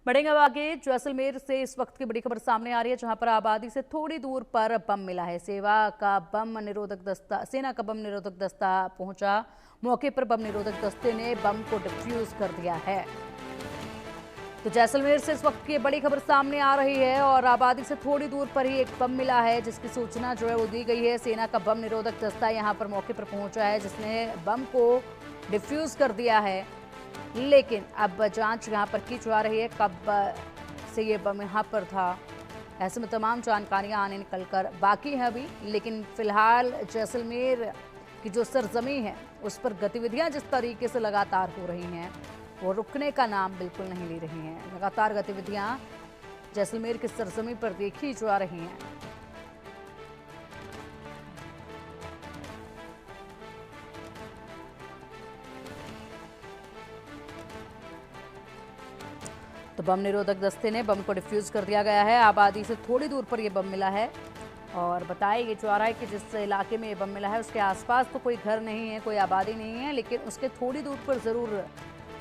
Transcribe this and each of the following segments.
बढ़ेंगे अब आगे। जैसलमेर से इस वक्त की बड़ी खबर सामने आ रही है, जहां पर आबादी से थोड़ी दूर पर बम मिला है। सेना का बम निरोधक दस्ता पहुंचा। मौके पर बम निरोधक दस्ते ने बम को डिफ्यूज कर दिया है। तो जैसलमेर से इस वक्त की बड़ी खबर सामने आ रही है और आबादी से थोड़ी दूर पर ही एक बम मिला है, जिसकी सूचना जो है वो दी गई है। सेना का बम निरोधक दस्ता यहां पर मौके पर पहुंचा है, जिसने बम को डिफ्यूज कर दिया है। लेकिन अब जांच यहां पर की जा रही है, कब से ये बम यहां पर था। ऐसे में तमाम जानकारियां आने निकल कर बाकी है अभी। लेकिन फिलहाल जैसलमेर की जो सरजमी है उस पर गतिविधियां जिस तरीके से लगातार हो रही हैं वो रुकने का नाम बिल्कुल नहीं ले रही हैं। लगातार गतिविधियां जैसलमेर की सरजमी पर देखी जा रही हैं। तो बम निरोधक दस्ते ने बम को डिफ्यूज कर दिया गया है। आबादी से थोड़ी दूर पर यह बम मिला है और बताया ये जा रहा है कि जिस इलाके में ये बम मिला है उसके आसपास तो कोई घर नहीं है, कोई आबादी नहीं है, लेकिन उसके थोड़ी दूर पर ज़रूर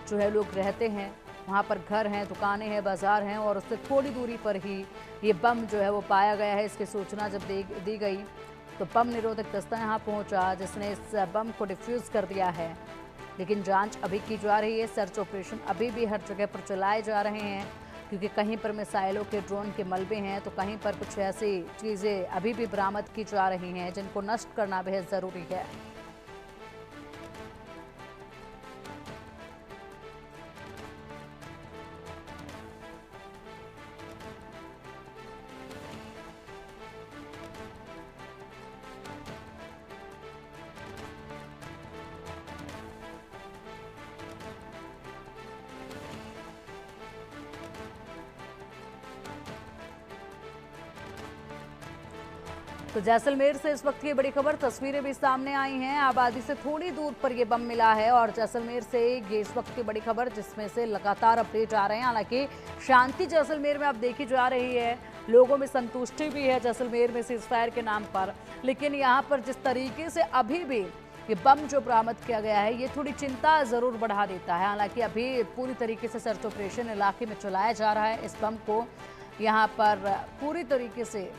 जो है लोग रहते हैं। वहाँ पर घर हैं, दुकानें हैं, बाजार हैं और उससे थोड़ी दूरी पर ही ये बम जो है वो पाया गया है। इसकी सूचना जब दी गई तो बम निरोधक दस्ता यहाँ पहुँचा, जिसने इस बम को डिफ्यूज़ कर दिया है। लेकिन जांच अभी की जा रही है। सर्च ऑपरेशन अभी भी हर जगह पर चलाए जा रहे हैं, क्योंकि कहीं पर मिसाइलों के ड्रोन के मलबे हैं तो कहीं पर कुछ ऐसी चीज़ें अभी भी बरामद की जा रही हैं जिनको नष्ट करना बेहद ज़रूरी है। तो जैसलमेर से इस वक्त की बड़ी खबर, तस्वीरें भी सामने आई हैं। आबादी से थोड़ी दूर पर यह बम मिला है और जैसलमेर से ये इस वक्त की बड़ी खबर, जिसमें से लगातार अपडेट आ रहे हैं। हालांकि शांति जैसलमेर में अब देखी जा रही है, लोगों में संतुष्टि भी है जैसलमेर में सीजफायर के नाम पर। लेकिन यहाँ पर जिस तरीके से अभी भी ये बम जो बरामद किया गया है ये थोड़ी चिंता जरूर बढ़ा देता है। हालांकि अभी पूरी तरीके से सर्च ऑपरेशन इलाके में चलाया जा रहा है। इस बम को यहाँ पर पूरी तरीके से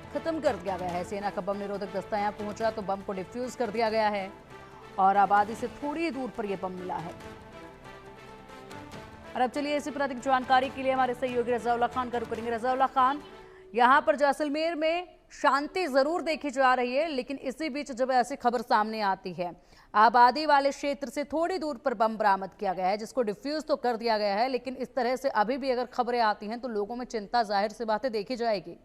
खत्म कर दिया गया है। सेना का बम निरोधक दस्ता यहाँ पहुंचा तो बम को डिफ्यूज कर दिया गया है और आबादी से थोड़ी दूर पर यह बम मिला है। और अब चलिए इसी पर अधिक जानकारी के लिए हमारे सहयोगी रज़ाउल्लाह खान का रुख करेंगे। रज़ाउल्लाह खान, यहाँ पर जैसलमेर में शांति जरूर देखी जा रही है, लेकिन इसी बीच जब ऐसी खबर सामने आती है, आबादी वाले क्षेत्र से थोड़ी दूर पर बम बरामद किया गया है जिसको डिफ्यूज तो कर दिया गया है, लेकिन इस तरह से अभी भी अगर खबरें आती हैं तो लोगों में चिंता जाहिर सी बातें देखी जाएगी।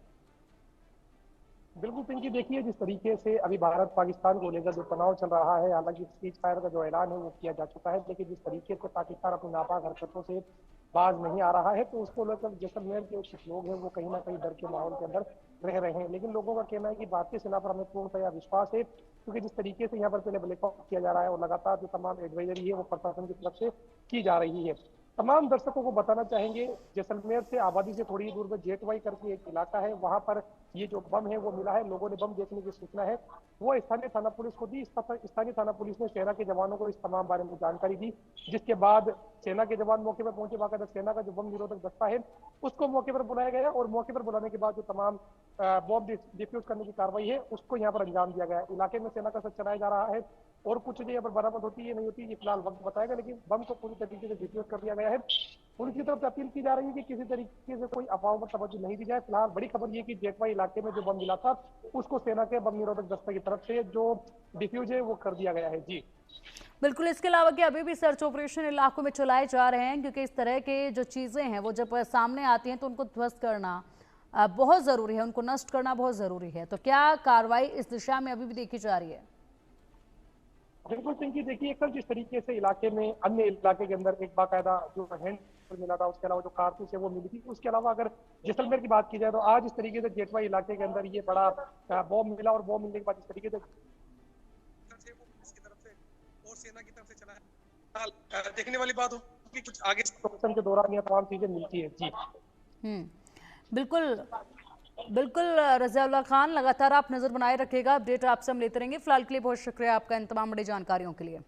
बिल्कुल पिंकी, देखिए जिस तरीके से अभी भारत पाकिस्तान को लेकर जो तनाव चल रहा है, हालांकि सीज फायर का जो ऐलान है वो किया जा चुका है, लेकिन जिस तरीके से पाकिस्तान अपनी नापाक हरकतों से बाज नहीं आ रहा है, तो उसको लेकर जैसलमेर के कुछ लोग हैं वो कहीं ना कहीं डर के माहौल के अंदर रह रहे हैं। लेकिन लोगों का कहना है कि भारतीय सेना पर हमें पूर्णतया विश्वास है, क्योंकि जिस तरीके से यहाँ पर पहले ब्लैकआउट किया जा रहा है और लगातार जो तमाम एडवाइजरी है वो प्रशासन की तरफ से की जा रही है। तमाम दर्शकों को बताना चाहेंगे, जैसलमेर से आबादी से थोड़ी दूर में जेटवाई करके एक इलाका है, वहां पर ये जो बम है वो मिला है। लोगों ने बम देखने की सूचना है वो स्थानीय थाना पुलिस को दी। स्थानीय थाना पुलिस ने सेना के जवानों को इस तमाम बारे में जानकारी दी, जिसके बाद सेना के जवान मौके पर पहुंचे। बाकायदा सेना का जो बम निरोधक दस्ता है उसको मौके पर बुलाया गया और मौके पर बुलाने के बाद जो तमाम बम डिफ्यूज करने की कार्रवाई है उसको यहाँ पर अंजाम दिया गया। इलाके में सेना का सर्च चलाया जा रहा है और कुछ चीजें यहाँ पर बरामद होती है नहीं होती ये फिलहाल वक्त बताएगा, लेकिन बम को पूरी तरीके से डिफ्यूज कर दिया गया है। पुलिस की तरफ से अपील की जा रही है कि किसी तरीके से कोई अफवाहों पर तवज्जो नहीं दी जाए। फिलहाल बड़ी खबर ये कि जेटवाई इलाके में जो बम मिला था उसको सेना के बम निरोधक दस्ते की तरफ से जो डिफ्यूज है वो कर दिया गया है। जी बिल्कुल, इसके अलावा कि अभी भी सर्च ऑपरेशन इलाकों में चलाए जा रहे हैं, क्योंकि इस तरह के जो चीज़ें हैं वो जब सामने आती हैं तो उनको ध्वस्त करना बहुत ज़रूरी है, उनको नष्ट करना बहुत ज़रूरी है। तो क्या कार्रवाई इस दिशा में अभी भी देखी जा रही है? बिल्कुल पिंकी, देखिए कल जिस तरीके से इलाके में अन्य इलाके के अंदर एक बाकायदा जो हैंड मिला था, उसके अलावा जो कारतूस है वो मिली थी, उसके अलावा अगर जैसलमेर की बात की जाए तो आज इस तरीके से जेटवाई इलाके के अंदर ये बड़ा बॉम्ब मिला और बॉम्ब मिलने के बाद इस तरीके से और सेना की तरफ से चला देखने वाली बात हो कि कुछ आगे के दौरान ये तमाम चीजें मिलती है। जी बिल्कुल बिल्कुल रज़ाउल्लाह खान, लगातार आप नजर बनाए रखिएगा, अपडेट आपसे हम लेते रहेंगे। फिलहाल के लिए बहुत शुक्रिया आपका इन तमाम बड़ी जानकारियों के लिए।